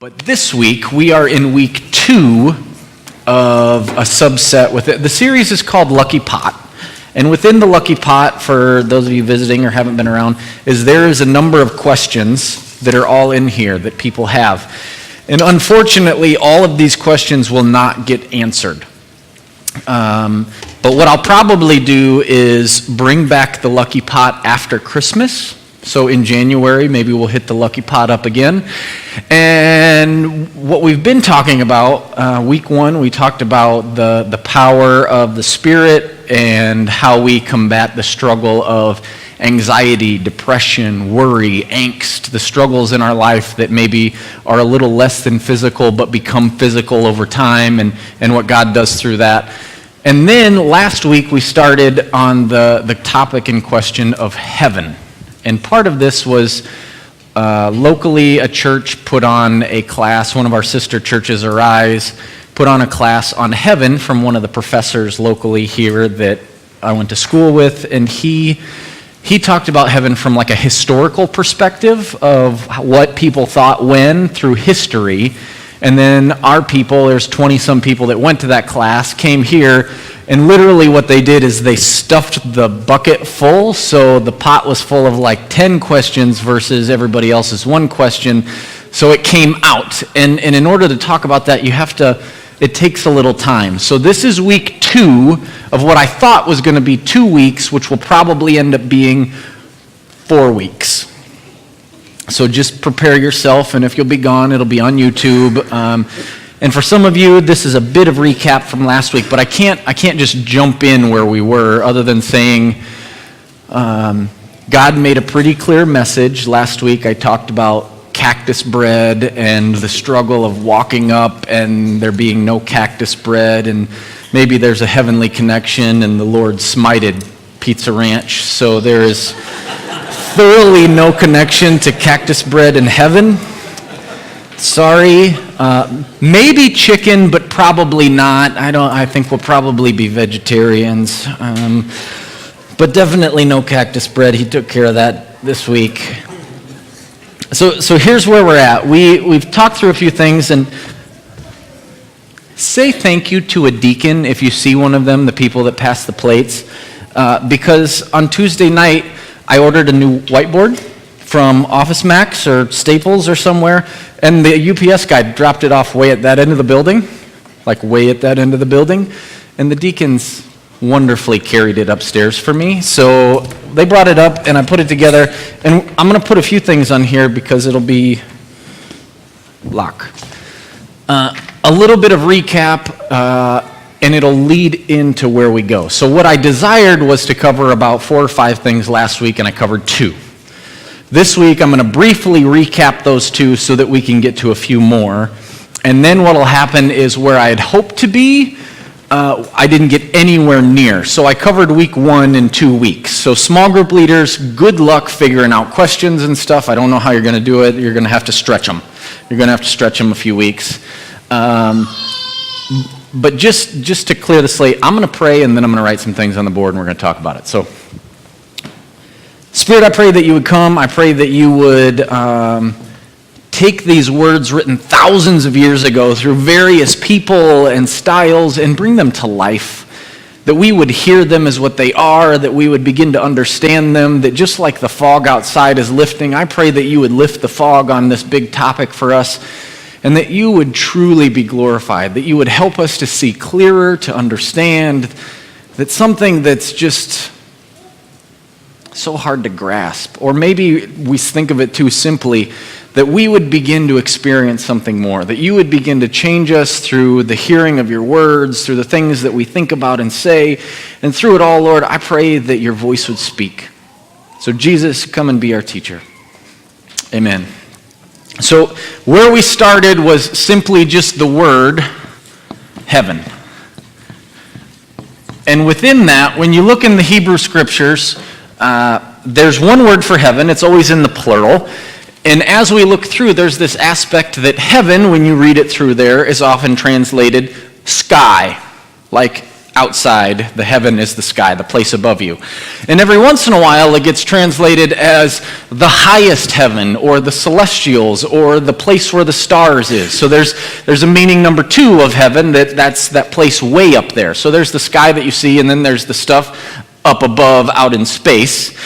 But this week, we are in week 2 of a subset with it. The series is called Lucky Pot. And within the Lucky Pot, for those of you visiting or haven't been around, there is a number of questions that are all in here that people have. And unfortunately, all of these questions will not get answered. But what I'll probably do is bring back the Lucky Pot after Christmas. So in January, maybe we'll hit the Lucky Pot up again. And what we've been talking about, week 1, we talked about the power of the Spirit and how we combat the struggle of anxiety, depression, worry, angst, the struggles in our life that maybe are a little less than physical but become physical over time, and what God does through that. And then last week we started on the topic in question of heaven. And part of this was locally a church put on a class, one of our sister churches, Arise, put on a class on heaven from one of the professors locally here that I went to school with, and he talked about heaven from like a historical perspective of what people thought when through history. And then our people, there's 20-some people that went to that class, came here, and literally what they did is they stuffed the bucket full, so the pot was full of like 10 questions versus everybody else's 1 question, so it came out. And in order to talk about that, it takes a little time. So this is week 2 of what I thought was going to be 2 weeks, which will probably end up being 4 weeks. So just prepare yourself, and if you'll be gone, it'll be on YouTube. And for some of you, this is a bit of recap from last week, but I can't just jump in where we were other than saying God made a pretty clear message. Last week I talked about cactus bread and the struggle of walking up and there being no cactus bread, and maybe there's a heavenly connection and the Lord smited Pizza Ranch, so there is thoroughly no connection to cactus bread in heaven. Sorry. Maybe chicken, but probably not. I think we'll probably be vegetarians. But definitely no cactus bread. He took care of that this week. So here's where we're at. We've talked through a few things, and say thank you to a deacon if you see one of them, the people that pass the plates, because on Tuesday night, I ordered a new whiteboard from Office Max or Staples or somewhere, and the UPS guy dropped it off way at that end of the building, and the deacons wonderfully carried it upstairs for me. So they brought it up, and I put it together, and I'm going to put a few things on here because it'll be a little bit of recap, and it'll lead into where we go. So what I desired was to cover about 4 or 5 things last week, and I covered 2. This week, I'm going to briefly recap those 2 so that we can get to a few more. And then what will happen is where I had hoped to be, I didn't get anywhere near. So I covered week 1 in 2 weeks. So small group leaders, good luck figuring out questions and stuff. I don't know how you're going to do it. You're going to have to stretch them. A few weeks. But just to clear the slate, I'm going to pray, and then I'm going to write some things on the board, and we're going to talk about it. So, Spirit, I pray that you would come. I pray that you would take these words written thousands of years ago through various people and styles and bring them to life, that we would hear them as what they are, that we would begin to understand them, that just like the fog outside is lifting, I pray that you would lift the fog on this big topic for us, and that you would truly be glorified, that you would help us to see clearer, to understand that something that's just so hard to grasp, or maybe we think of it too simply, that we would begin to experience something more, that you would begin to change us through the hearing of your words, through the things that we think about and say, and through it all, Lord, I pray that your voice would speak. So Jesus, come and be our teacher. Amen. So where we started was simply just the word heaven. And within that, when you look in the Hebrew scriptures, there's one word for heaven. It's always in the plural. And as we look through, there's this aspect that heaven, when you read it through there, is often translated sky, like outside. The heaven is the sky, the place above you. And every once in a while it gets translated as the highest heaven, or the celestials, or the place where the stars is. So there's a meaning number 2 of heaven, that's that place way up there. So there's the sky that you see, and then there's the stuff up above out in space.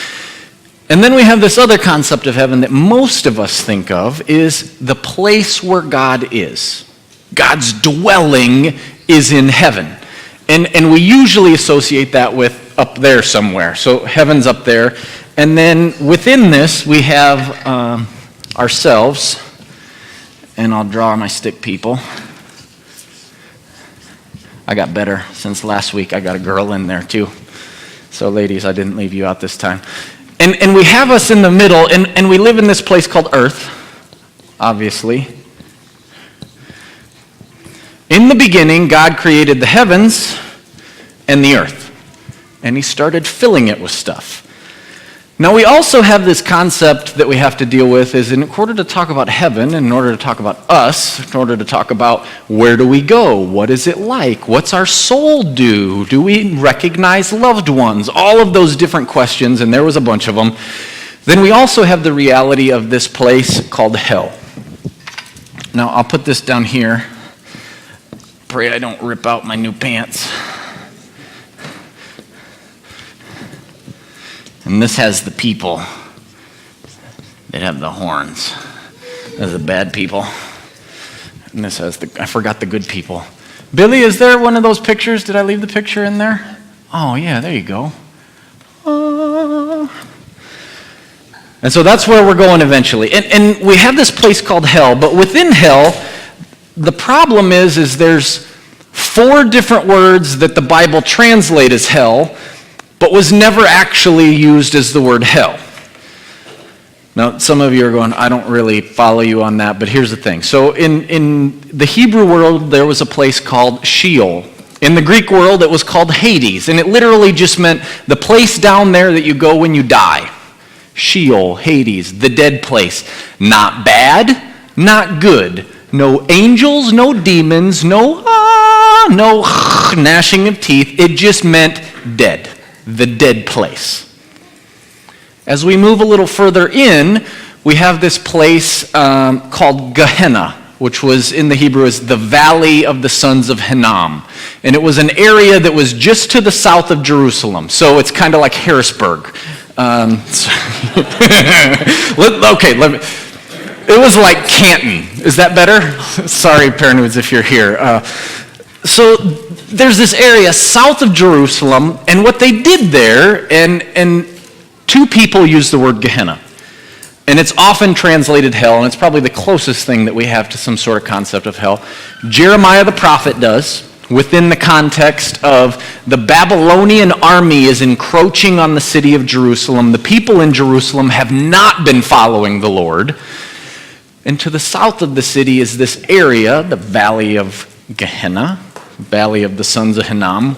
And then we have this other concept of heaven that most of us think of, is the place where God is. God's dwelling is in heaven. And we usually associate that with up there somewhere. So heaven's up there. And then within this, we have ourselves. And I'll draw my stick people. I got better since last week. I got a girl in there too. So ladies, I didn't leave you out this time. And we have us in the middle, and we live in this place called Earth, obviously. In the beginning, God created the heavens and the earth, and he started filling it with stuff. Now, we also have this concept that we have to deal with, is in order to talk about heaven, in order to talk about us, in order to talk about where do we go, what is it like, what's our soul do we recognize loved ones, all of those different questions, and there was a bunch of them. Then we also have the reality of this place called hell. Now, I'll put this down here. Pray I don't rip out my new pants. And this has the people that have the horns. Those are the bad people. And this has I forgot the good people. Billy, is there one of those pictures? Did I leave the picture in there? Oh, yeah, there you go. And so that's where we're going eventually. And we have this place called hell, but within hell, the problem is there's 4 different words that the Bible translates as hell, but was never actually used as the word hell. Now, some of you are going, I don't really follow you on that, but here's the thing. So in the Hebrew world, there was a place called Sheol. In the Greek world, it was called Hades, and it literally just meant the place down there that you go when you die. Sheol, Hades, the dead place. Not bad, not good. No angels, no demons, no gnashing of teeth. It just meant dead. The dead place. As we move a little further in, we have this place called Gehenna, which was in the Hebrew as the Valley of the Sons of Hinnom. And it was an area that was just to the south of Jerusalem. So it's kind of like Harrisburg. It was like Canton. Is that better? Sorry, Parentwoods, if you're here. So there's this area south of Jerusalem, and what they did there, and 2 people use the word Gehenna. And it's often translated hell, and it's probably the closest thing that we have to some sort of concept of hell. Jeremiah the prophet does, within the context of the Babylonian army is encroaching on the city of Jerusalem. The people in Jerusalem have not been following the Lord. And to the south of the city is this area, the Valley of Gehenna, Valley of the Sons of Hinnom,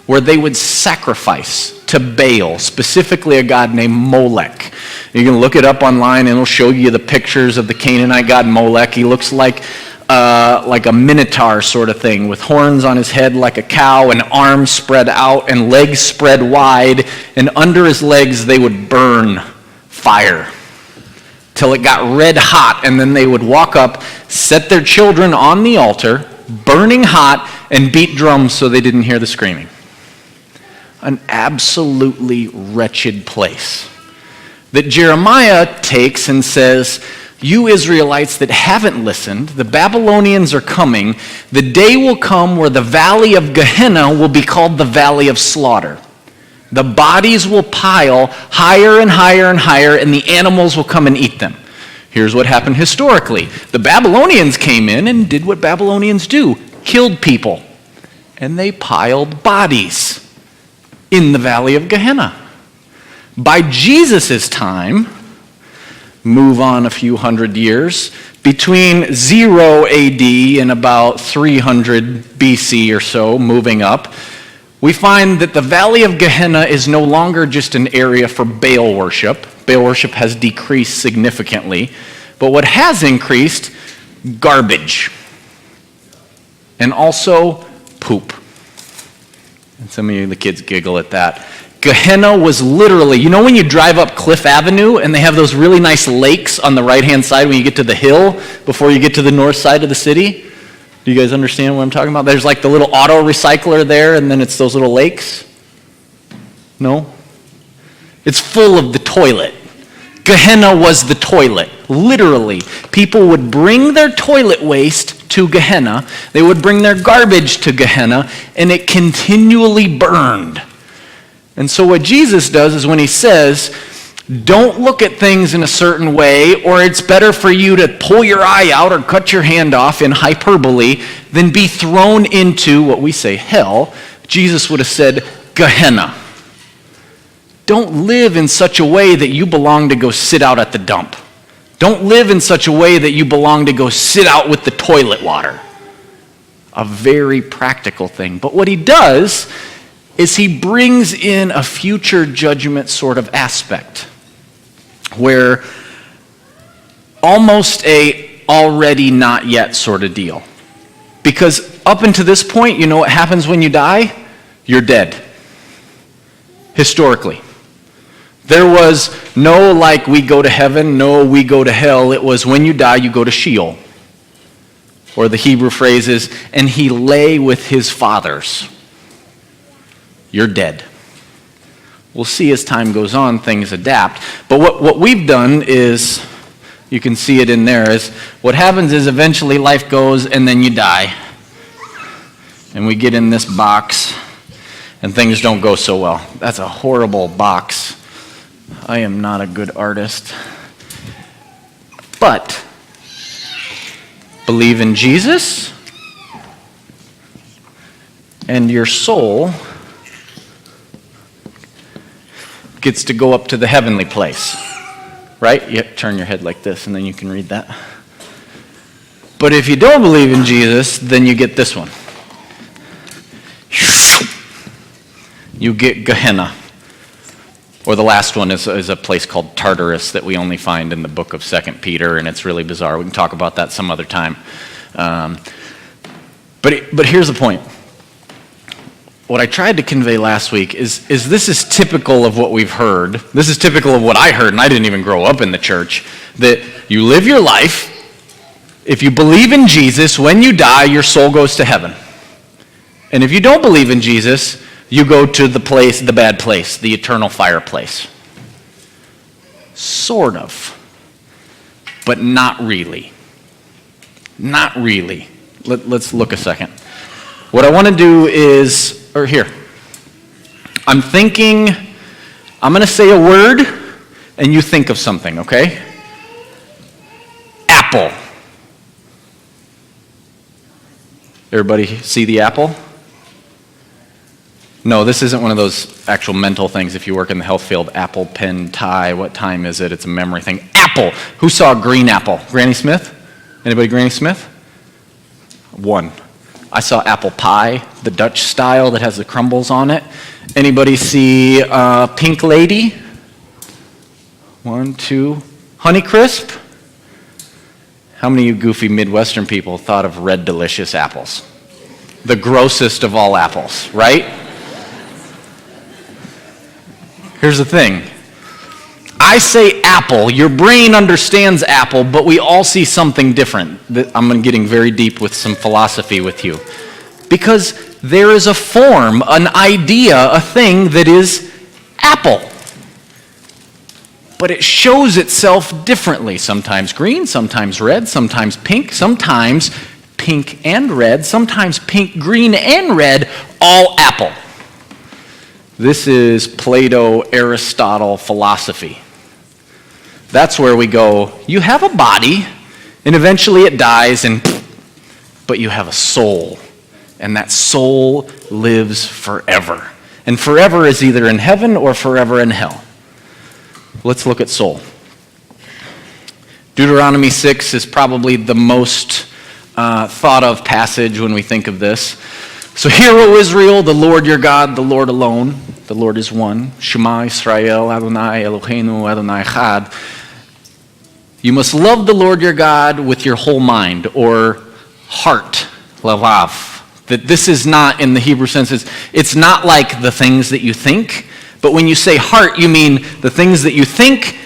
where they would sacrifice to Baal, specifically a god named Molech. You can look it up online and it'll show you the pictures of the Canaanite god Molech. He looks like a minotaur sort of thing, with horns on his head like a cow and arms spread out and legs spread wide, and under his legs they would burn fire till it got red hot, and then they would walk up, set their children on the altar, burning hot, and beat drums so they didn't hear the screaming. An absolutely wretched place that Jeremiah takes and says, you Israelites that haven't listened, the Babylonians are coming. The day will come where the valley of Gehenna will be called the valley of slaughter. The bodies will pile higher and higher and higher, and the animals will come and eat them. Here's what happened historically. The Babylonians came in and did what Babylonians do, killed people. And they piled bodies in the valley of Gehenna. By Jesus' time, move on a few hundred years, between 0 AD and about 300 BC or so, moving up, we find that the Valley of Gehenna is no longer just an area for Baal worship. Baal worship has decreased significantly. But what has increased, garbage. And also poop. And some of you, the kids, giggle at that. Gehenna was literally, you know when you drive up Cliff Avenue and they have those really nice lakes on the right-hand side when you get to the hill before you get to the north side of the city? Do you guys understand what I'm talking about? There's like the little auto recycler there, and then it's those little lakes. No? It's full of the toilet. Gehenna was the toilet. Literally, people would bring their toilet waste to Gehenna. They would bring their garbage to Gehenna, and it continually burned. And so what Jesus does is when he says, don't look at things in a certain way, or it's better for you to pull your eye out or cut your hand off in hyperbole than be thrown into what we say hell, Jesus would have said Gehenna. Don't live in such a way that you belong to go sit out at the dump. Don't live in such a way that you belong to go sit out with the toilet water. A very practical thing. But what he does is he brings in a future judgment sort of aspect where almost a already not yet sort of deal. Because up until this point, you know what happens when you die? You're dead. Historically. There was no like we go to heaven, no we go to hell. It was when you die, you go to Sheol. Or the Hebrew phrase is, and he lay with his fathers. You're dead. We'll see as time goes on, things adapt. But what we've done is, you can see it in there, is what happens is eventually life goes and then you die. And we get in this box and things don't go so well. That's a horrible box. I am not a good artist. But believe in Jesus and your soul gets to go up to the heavenly place, right? You turn your head like this and then you can read that. But if you don't believe in Jesus, then you get this one. You get Gehenna. Or the last one is a place called Tartarus that we only find in the book of 2 Peter, and it's really bizarre. We can talk about that some other time. But here's the point. What I tried to convey last week is this is typical of what we've heard. This is typical of what I heard, and I didn't even grow up in the church, that you live your life. If you believe in Jesus, when you die, your soul goes to heaven. And if you don't believe in Jesus, you go to the place, the bad place, the eternal fire place. Sort of. But not really. Not really. Let's look a second. What I want to do is, or here. I'm going to say a word, and you think of something, okay? Apple. Everybody see the apple? No, this isn't one of those actual mental things. If you work in the health field, apple, pen, tie, what time is it? It's a memory thing. Apple. Who saw a green apple? Granny Smith? Anybody Granny Smith? One. I saw apple pie, the Dutch style that has the crumbles on it. Anybody see Pink Lady? 1, 2. Honeycrisp? How many of you goofy Midwestern people thought of Red Delicious apples? The grossest of all apples, right? Here's the thing. I say apple, your brain understands apple, but we all see something different. I'm getting very deep with some philosophy with you. Because there is a form, an idea, a thing that is apple. But it shows itself differently. Sometimes green, sometimes red, sometimes pink and red, sometimes pink, green, and red, all apple. This is Plato, Aristotle philosophy. That's where we go, you have a body, and eventually it dies, but you have a soul. And that soul lives forever. And forever is either in heaven or forever in hell. Let's look at soul. Deuteronomy 6 is probably the most thought of passage when we think of this. So hear, O Israel, the Lord your God, the Lord alone. The Lord is one. Shema Yisrael, Adonai Eloheinu, Adonai Echad. You must love the Lord your God with your whole mind, or heart, lavav, That this is not, in the Hebrew sense, it's not like the things that you think, but when you say heart, you mean the things that you think,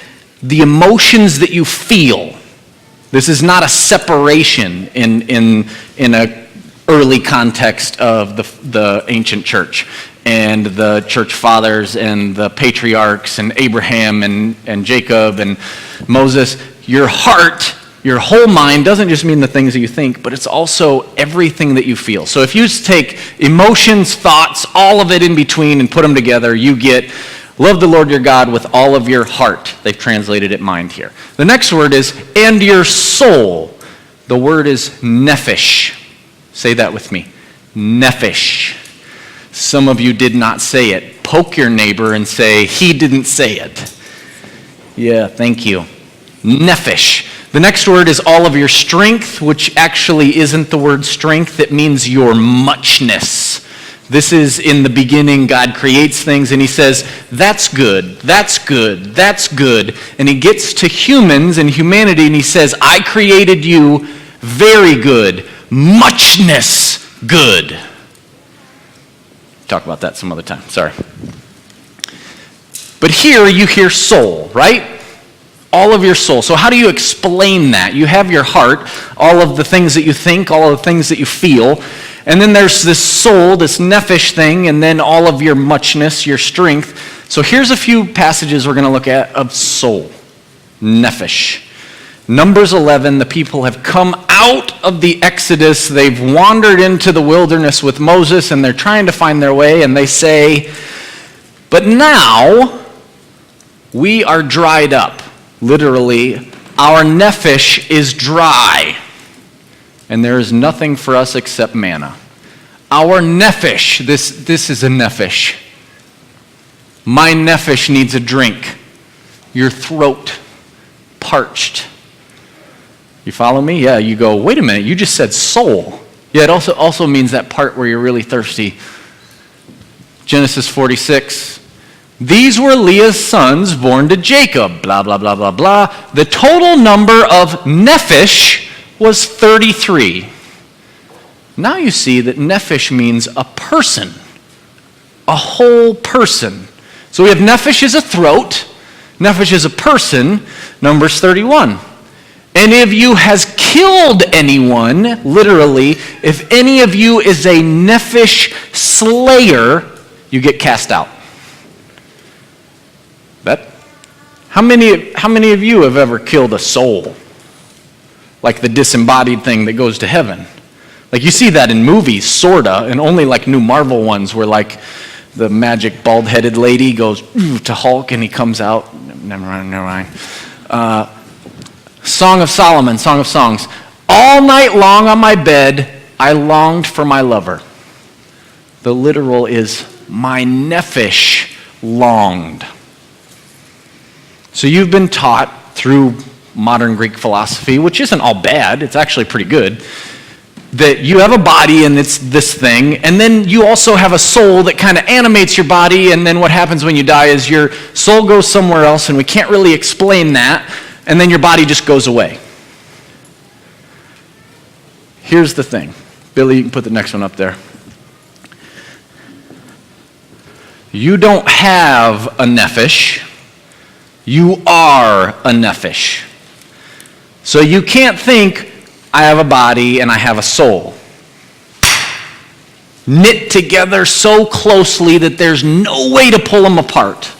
the emotions that you feel. This is not a separation in a early context of the ancient church and the church fathers and the patriarchs and Abraham and Jacob and Moses. Your heart, your whole mind doesn't just mean the things that you think, but it's also everything that you feel. So if you take emotions, thoughts, all of it in between and put them together, you get love the Lord your God with all of your heart. They've translated it mind here. The next word is and your soul. The word is nephesh. Say that with me. Nephesh. Some of you did not say it. Poke your neighbor and say, he didn't say it. Yeah, thank you. Nephesh. The next word is all of your strength, which actually isn't the word strength. It means your muchness. This is in the beginning, God creates things and he says, that's good, that's good, that's good. And he gets to humans and humanity and he says, I created you very good, muchness good. Talk about that some other time, sorry. But here you hear soul, right? All of your soul. So how do you explain that? You have your heart, all of the things that you think, all of the things that you feel, and then there's this soul, this nephesh thing, and then all of your muchness, your strength. So here's a few passages we're going to look at of soul, nephesh. Numbers 11, the people have come out of the Exodus. They've wandered into the wilderness with Moses, and they're trying to find their way, and they say, but now we are dried up. Literally, our nephesh is dry, and there is nothing for us except manna. Our nephesh, this is a nephesh. My nephesh needs a drink. Your throat, parched. You follow me? Yeah, you go, wait a minute, you just said soul. Yeah, it also means that part where you're really thirsty. Genesis 46. These were Leah's sons born to Jacob, blah, blah, blah, blah, blah. The total number of nephesh was 33. Now you see that nephesh means a person, a whole person. So we have nephesh as a throat, nephesh as a person, Numbers 31. Any of you has killed anyone, literally, if any of you is a nephesh slayer, you get cast out. How many of you have ever killed a soul? Like the disembodied thing that goes to heaven. Like you see that in movies, sorta, and only like new Marvel ones where like the magic bald-headed lady goes to Hulk and he comes out. Never mind. Song of Solomon, Song of Songs. All night long on my bed, I longed for my lover. The literal is my nephesh longed. So you've been taught through modern Greek philosophy, which isn't all bad, it's actually pretty good, that you have a body and it's this thing, and then you also have a soul that kind of animates your body, and then what happens when you die is your soul goes somewhere else, and we can't really explain that, and then your body just goes away. Here's the thing. Billy, you can put the next one up there. You don't have a nephesh. You are a nephesh. So you can't think, I have a body and I have a soul. Knit together so closely that there's no way to pull them apart.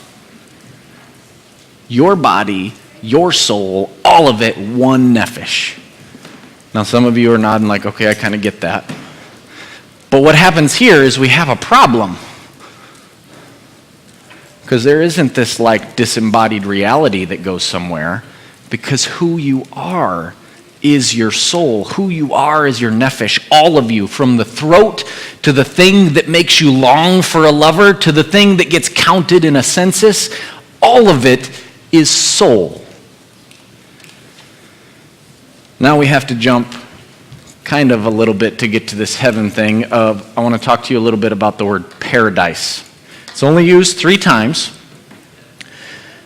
Your body, your soul, all of it, one nephesh. Now some of you are nodding like, okay, I kind of get that. But what happens here is we have a problem. Because there isn't this like disembodied reality that goes somewhere, because who you are is your soul. Who you are is your nephesh, all of you, from the throat to the thing that makes you long for a lover to the thing that gets counted in a census, all of it is soul. Now we have to jump kind of a little bit to get to this heaven thing. I want to talk to you a little bit about the word paradise. It's only used 3 times.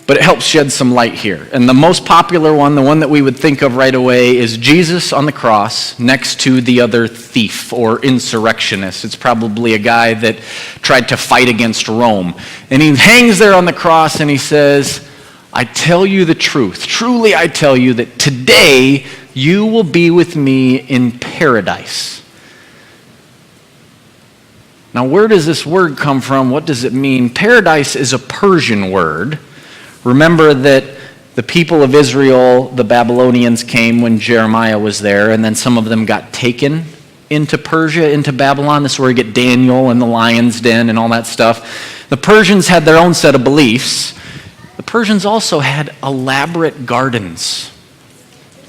but it helps shed some light here. And the most popular one, the one that we would think of right away, is Jesus on the cross next to the other thief or insurrectionist. It's probably a guy that tried to fight against Rome. And he hangs there on the cross and he says, I tell you the truth. Truly I tell you that today you will be with me in paradise. Now, where does this word come from? What does it mean? Paradise is a Persian word. Remember that the people of Israel, the Babylonians, came when Jeremiah was there, and then some of them got taken into Persia, into Babylon. This is where you get Daniel and the lion's den and all that stuff. The Persians had their own set of beliefs. The Persians also had elaborate gardens.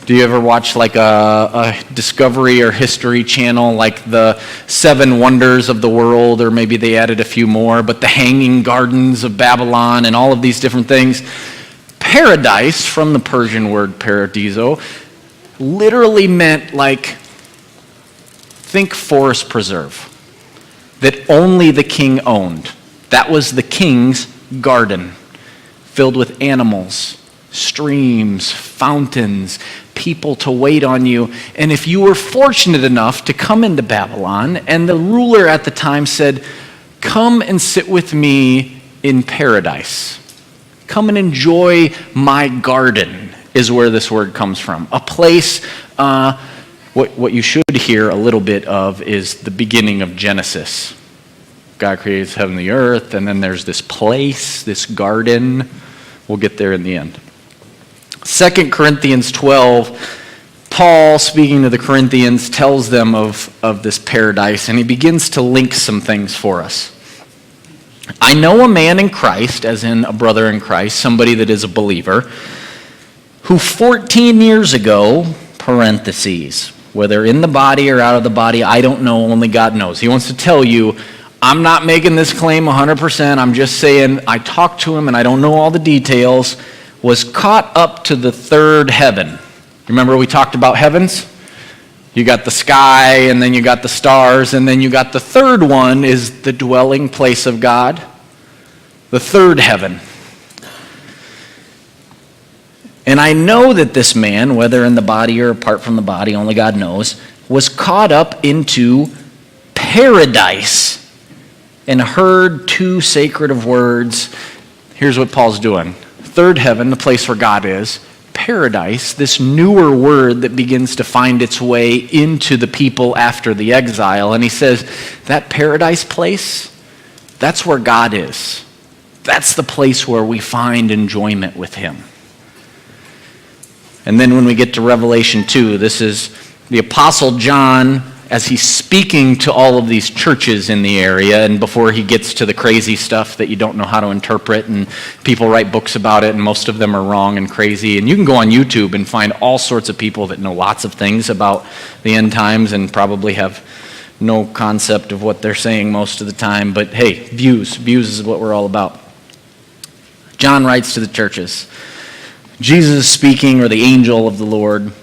Do you ever watch like a Discovery or History Channel, like the Seven Wonders of the World, or maybe they added a few more, but the Hanging Gardens of Babylon and all of these different things? Paradise, from the Persian word paradiso, literally meant like, think forest preserve, that only the king owned. That was the king's garden, filled with animals, streams, fountains, people to wait on you. And if you were fortunate enough to come into Babylon, and the ruler at the time said, come and sit with me in paradise. Come and enjoy my garden, is where this word comes from. A place, what you should hear a little bit of is the beginning of Genesis. God creates heaven and the earth, and then there's this place, this garden. We'll get there in the end. 2 Corinthians 12, Paul, speaking to the Corinthians, tells them of this paradise, and he begins to link some things for us. I know a man in Christ, as in a brother in Christ, somebody that is a believer, who 14 years ago, parentheses, whether in the body or out of the body, I don't know, only God knows. He wants to tell you, I'm not making this claim 100%, I'm just saying I talked to him and I don't know all the details, was caught up to the third heaven. Remember we talked about heavens? You got the sky, and then you got the stars, and then you got the third one is the dwelling place of God, the third heaven. And I know that this man, whether in the body or apart from the body, only God knows, was caught up into paradise and heard two sacred of words. Here's what Paul's doing. Third heaven, the place where God is. Paradise, this newer word that begins to find its way into the people after the exile. And he says, that paradise place, that's where God is. That's the place where we find enjoyment with him. And then when we get to Revelation 2, this is the Apostle John as he's speaking to all of these churches in the area, and before he gets to the crazy stuff that you don't know how to interpret, and people write books about it, and most of them are wrong and crazy. And you can go on YouTube and find all sorts of people that know lots of things about the end times and probably have no concept of what they're saying most of the time. But hey, views is what we're all about. John writes to the churches, Jesus is speaking, or the angel of the Lord.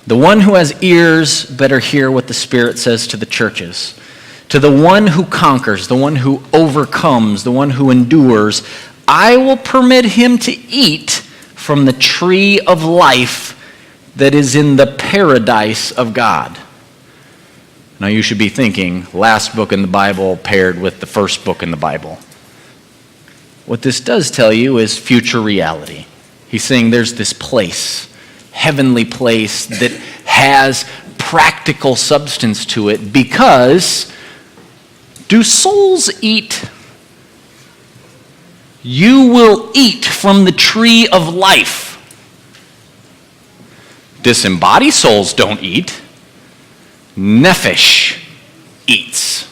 The one who has ears better hear what the Spirit says to the churches. To the one who conquers, the one who overcomes, the one who endures, I will permit him to eat from the tree of life that is in the paradise of God. Now you should be thinking, last book in the Bible paired with the first book in the Bible. What this does tell you is future reality. He's saying there's this place, heavenly place that has practical substance to it, because do souls eat? You will eat from the tree of life. Disembodied souls don't eat. Nephesh eats.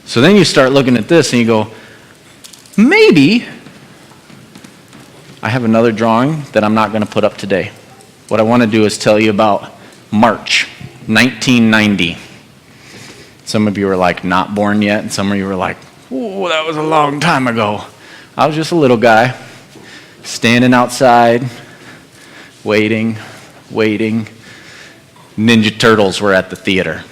So then you start looking at this and you go, maybe I have another drawing that I'm not going to put up today. What I want to do is tell you about March 1990. Some of you were like not born yet, and some of you were like, oh, that was a long time ago. I was just a little guy standing outside, waiting. Ninja Turtles were at the theater.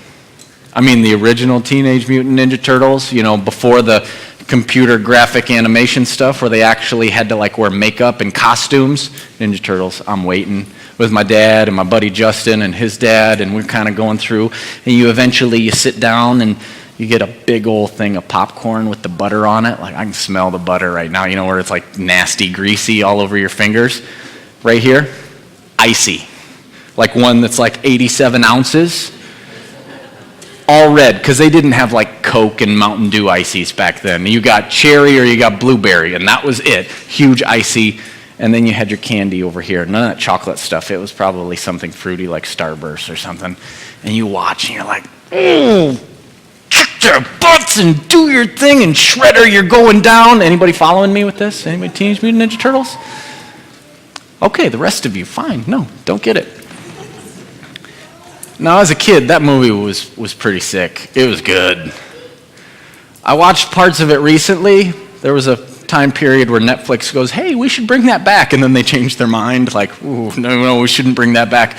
I mean, the original Teenage Mutant Ninja Turtles, before the computer graphic animation stuff where they actually had to like wear makeup and costumes. Ninja Turtles, I'm waiting with my dad and my buddy Justin and his dad, and we're kind of going through, and you sit down and you get a big old thing of popcorn with the butter on it. Like I can smell the butter right now, you know, where it's like nasty, greasy all over your fingers. Right here, icy. Like one that's like 87 ounces. All red, because they didn't have like Coke and Mountain Dew ices back then. You got cherry or you got blueberry, and that was it. Huge icy, and then you had your candy over here. None of that chocolate stuff. It was probably something fruity like Starburst or something. And you watch, and you're like, oh, kick their butts and do your thing, and Shredder, you're going down. Anybody following me with this? Anybody Teenage Mutant Ninja Turtles? Okay, the rest of you, fine. No, don't get it. Now, as a kid, that movie was pretty sick. It was good. I watched parts of it recently. There was a time period where Netflix goes, hey, we should bring that back. And then they changed their mind, like, ooh, no, we shouldn't bring that back.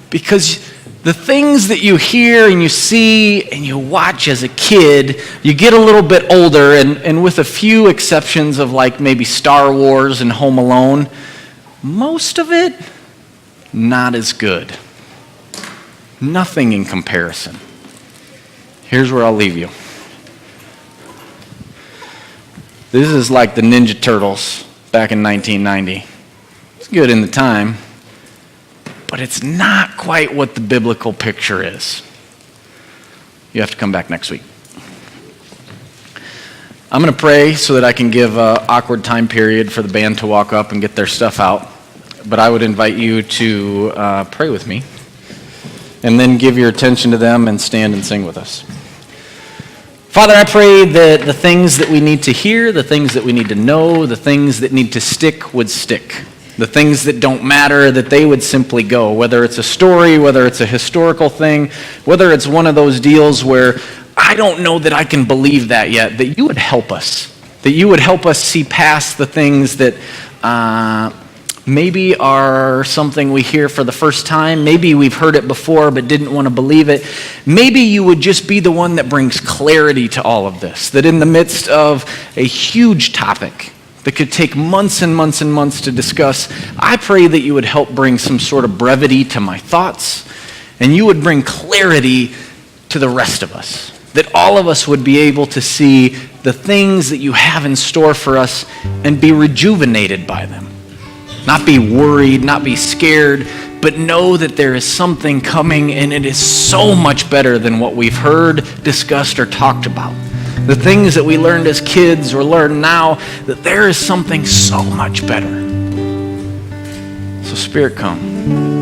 Because the things that you hear and you see and you watch as a kid, you get a little bit older, and with a few exceptions of like maybe Star Wars and Home Alone, most of it, not as good. Nothing in comparison. Here's where I'll leave you. This is like the Ninja Turtles back in 1990. It's good in the time, but it's not quite what the biblical picture is. You have to come back next week. I'm going to pray so that I can give an awkward time period for the band to walk up and get their stuff out. But I would invite you to pray with me, and then give your attention to them and stand and sing with us. Father, I pray that the things that we need to hear, the things that we need to know, the things that need to stick would stick. The things that don't matter, that they would simply go. Whether it's a story, whether it's a historical thing, whether it's one of those deals where I don't know that I can believe that yet, that you would help us. That you would help us see past the things that maybe are something we hear for the first time. Maybe we've heard it before but didn't want to believe it. Maybe you would just be the one that brings clarity to all of this. That in the midst of a huge topic that could take months and months and months to discuss, I pray that you would help bring some sort of brevity to my thoughts, and you would bring clarity to the rest of us. That all of us would be able to see the things that you have in store for us and be rejuvenated by them. Not be worried, not be scared, but know that there is something coming, and it is so much better than what we've heard, discussed, or talked about. The things that we learned as kids or learn now, that there is something so much better. So Spirit, come.